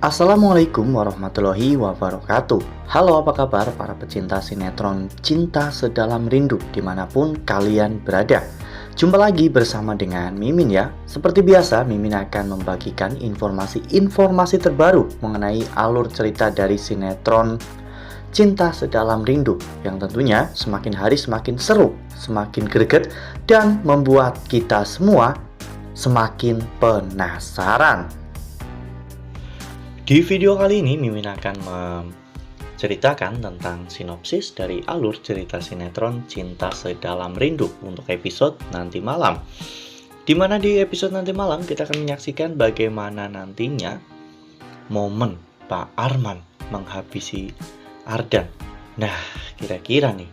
Assalamualaikum warahmatullahi wabarakatuh. Halo, apa kabar para pecinta sinetron Cinta Sedalam Rindu dimanapun kalian berada. Jumpa lagi bersama dengan Mimin ya. Seperti biasa, Mimin akan membagikan informasi terbaru mengenai alur cerita dari sinetron Cinta Sedalam Rindu yang tentunya semakin hari semakin seru, semakin greget, dan membuat kita semua semakin penasaran. Di video kali ini, Mimin akan menceritakan tentang sinopsis dari alur cerita sinetron Cinta Sedalam Rindu untuk episode nanti malam. Dimana di episode nanti malam kita akan menyaksikan bagaimana nantinya momen Pak Arman menghabisi Ardan. Nah, kira-kira nih,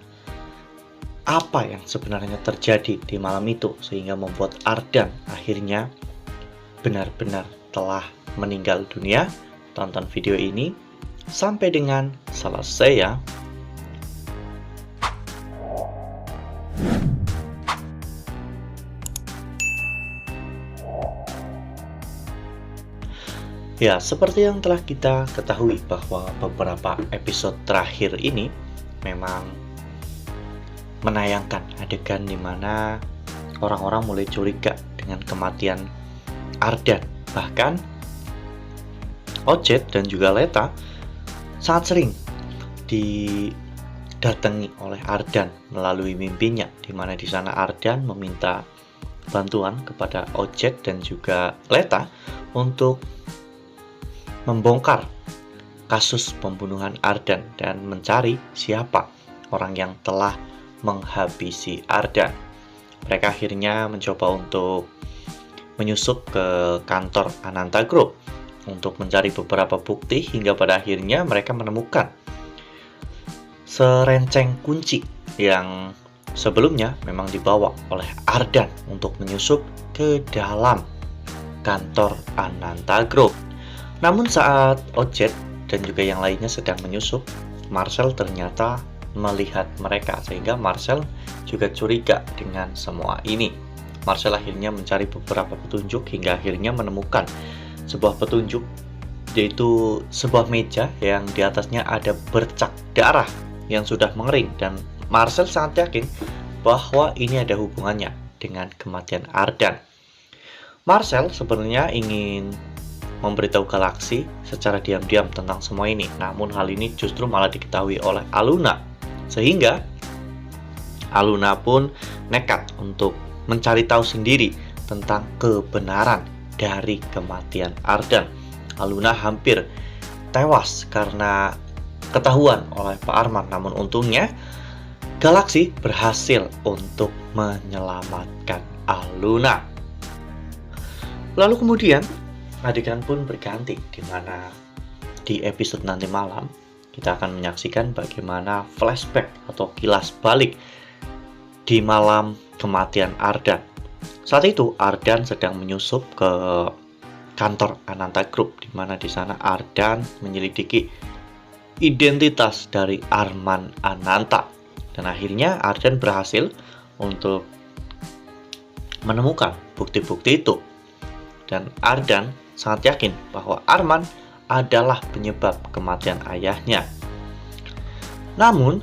apa yang sebenarnya terjadi di malam itu sehingga membuat Ardan akhirnya benar-benar telah meninggal dunia? Tonton video ini sampai dengan selesai ya. Ya, seperti yang telah kita ketahui bahwa beberapa episode terakhir ini memang menayangkan adegan di mana orang-orang mulai curiga dengan kematian Ardan. Bahkan Ocet dan juga Leta sangat sering didatangi oleh Ardan melalui mimpinya, di mana di sana Ardan meminta bantuan kepada Ocet dan juga Leta untuk membongkar kasus pembunuhan Ardan dan mencari siapa orang yang telah menghabisi Ardan. Mereka akhirnya mencoba untuk menyusup ke kantor Ananta Group untuk mencari beberapa bukti hingga pada akhirnya mereka menemukan serenceng kunci yang sebelumnya memang dibawa oleh Ardan untuk menyusup ke dalam kantor Ananta Group. Namun saat Ocet dan juga yang lainnya sedang menyusup, Marcel ternyata melihat mereka sehingga Marcel juga curiga dengan semua ini. Marcel akhirnya mencari beberapa petunjuk hingga akhirnya menemukan sebuah petunjuk, yaitu sebuah meja yang di atasnya ada bercak darah yang sudah mengering, dan Marcel sangat yakin bahwa ini ada hubungannya dengan kematian Ardan. Marcel sebenarnya ingin memberitahu Galaksi secara diam-diam tentang semua ini, namun hal ini justru malah diketahui oleh Aluna, sehingga Aluna pun nekat untuk mencari tahu sendiri tentang kebenaran dari kematian Ardan. Aluna hampir tewas karena ketahuan oleh Pak Arman, namun untungnya Galaksi berhasil untuk menyelamatkan Aluna. Lalu kemudian adegan pun berganti, di mana di episode nanti malam kita akan menyaksikan bagaimana flashback atau kilas balik di malam kematian Ardan. Saat itu Ardan sedang menyusup ke kantor Ananta Group, di mana di sana Ardan menyelidiki identitas dari Arman Ananta, dan akhirnya Ardan berhasil untuk menemukan bukti-bukti itu, dan Ardan sangat yakin bahwa Arman adalah penyebab kematian ayahnya. Namun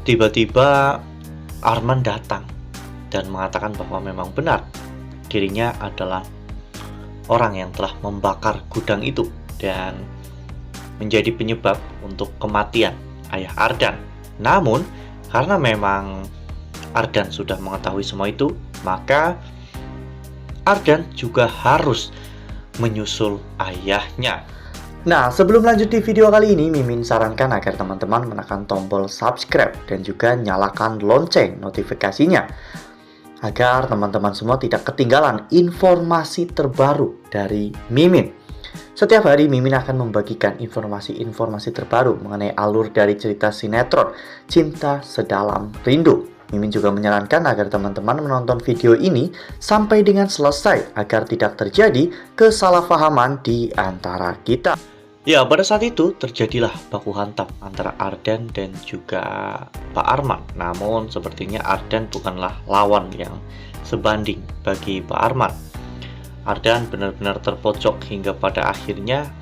tiba-tiba Arman datang dan mengatakan bahwa memang benar dirinya adalah orang yang telah membakar gudang itu dan menjadi penyebab untuk kematian ayah Ardan. Namun karena memang Ardan sudah mengetahui semua itu, maka Ardan juga harus menyusul ayahnya. Nah, sebelum lanjut di video kali ini, Mimin sarankan agar teman-teman menekan tombol subscribe dan juga nyalakan lonceng notifikasinya, agar teman-teman semua tidak ketinggalan informasi terbaru dari Mimin. Setiap hari Mimin akan membagikan informasi-informasi terbaru mengenai alur dari cerita sinetron Cinta Sedalam Rindu. Mimin juga menyarankan agar teman-teman menonton video ini sampai dengan selesai agar tidak terjadi kesalahpahaman di antara kita. Ya, pada saat itu terjadilah baku hantam antara Ardan dan juga Pak Arman. Namun sepertinya Ardan bukanlah lawan yang sebanding bagi Pak Arman. Ardan benar-benar terpojok hingga pada akhirnya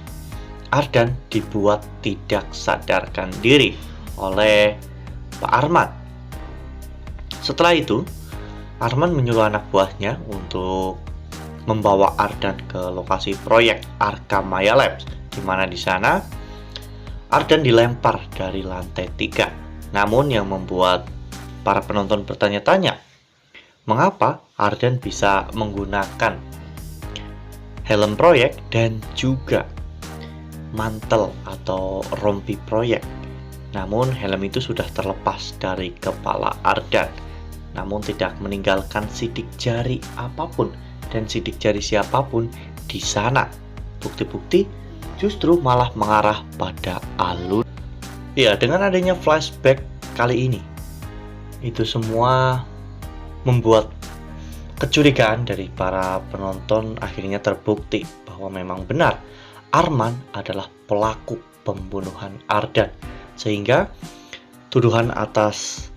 Ardan dibuat tidak sadarkan diri oleh Pak Arman. Setelah itu, Arman menyuruh anak buahnya untuk membawa Ardan ke lokasi proyek Arkham Maya Labs, di mana di sana Ardan dilempar dari lantai 3. Namun yang membuat para penonton bertanya-tanya, mengapa Ardan bisa menggunakan helm proyek dan juga mantel atau rompi proyek. Namun helm itu sudah terlepas dari kepala Ardan, namun tidak meninggalkan sidik jari apapun dan sidik jari siapapun di sana. Bukti-bukti justru malah mengarah pada Alun. Ya, dengan adanya flashback kali ini, itu semua membuat kecurigaan dari para penonton akhirnya terbukti bahwa memang benar Arman adalah pelaku pembunuhan Ardan. Sehingga tuduhan atas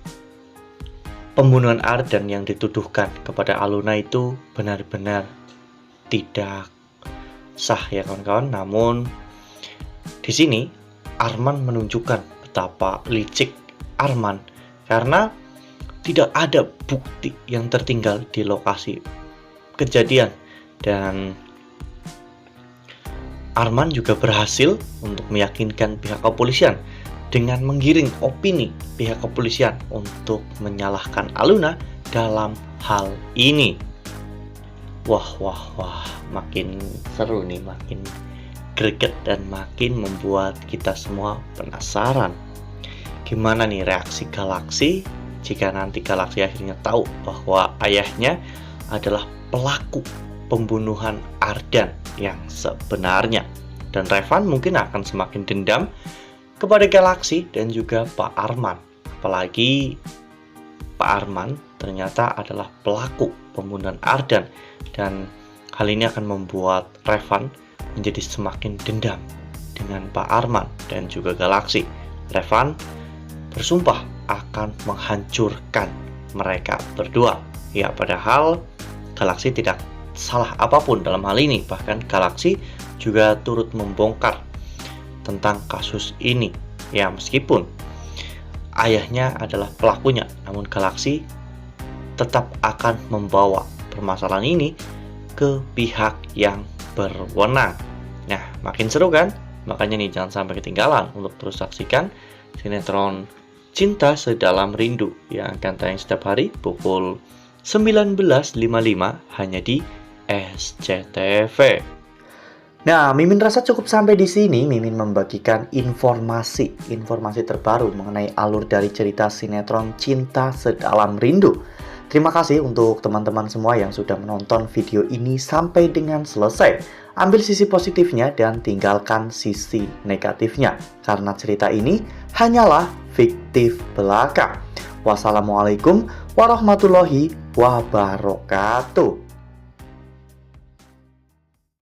pembunuhan Ardan yang dituduhkan kepada Aluna itu benar-benar tidak sah ya kawan-kawan. Namun di sini Arman menunjukkan betapa licik Arman karena tidak ada bukti yang tertinggal di lokasi kejadian, dan Arman juga berhasil untuk meyakinkan pihak kepolisian dengan menggiring opini pihak kepolisian untuk menyalahkan Aluna dalam hal ini. Wah, makin seru nih, makin greget dan makin membuat kita semua penasaran. Gimana nih reaksi Galaxy jika nanti Galaxy akhirnya tahu bahwa ayahnya adalah pelaku pembunuhan Ardan yang sebenarnya. Dan Revan mungkin akan semakin dendam kepada Galaxy dan juga Pak Arman. Apalagi Pak Arman ternyata adalah pelaku pembunuhan Ardan, dan hal ini akan membuat Revan menjadi semakin dendam dengan Pak Arman dan juga Galaxy. Revan bersumpah akan menghancurkan mereka berdua. Ya, padahal Galaxy tidak salah apapun dalam hal ini. Bahkan Galaxy juga turut membongkar tentang kasus ini. Ya, meskipun ayahnya adalah pelakunya, namun Galaxy tetap akan membawa permasalahan ini ke pihak yang berwenang. Nah, makin seru kan? Makanya nih jangan sampai ketinggalan untuk terus saksikan sinetron Cinta Sedalam Rindu yang akan tayang setiap hari pukul 19.55 hanya di SCTV. Nah, Mimin rasa cukup sampai di sini. Mimin membagikan informasi terbaru mengenai alur dari cerita sinetron Cinta Sedalam Rindu. Terima kasih untuk teman-teman semua yang sudah menonton video ini sampai dengan selesai. Ambil sisi positifnya dan tinggalkan sisi negatifnya, karena cerita ini hanyalah fiktif belaka. Wassalamualaikum warahmatullahi wabarakatuh.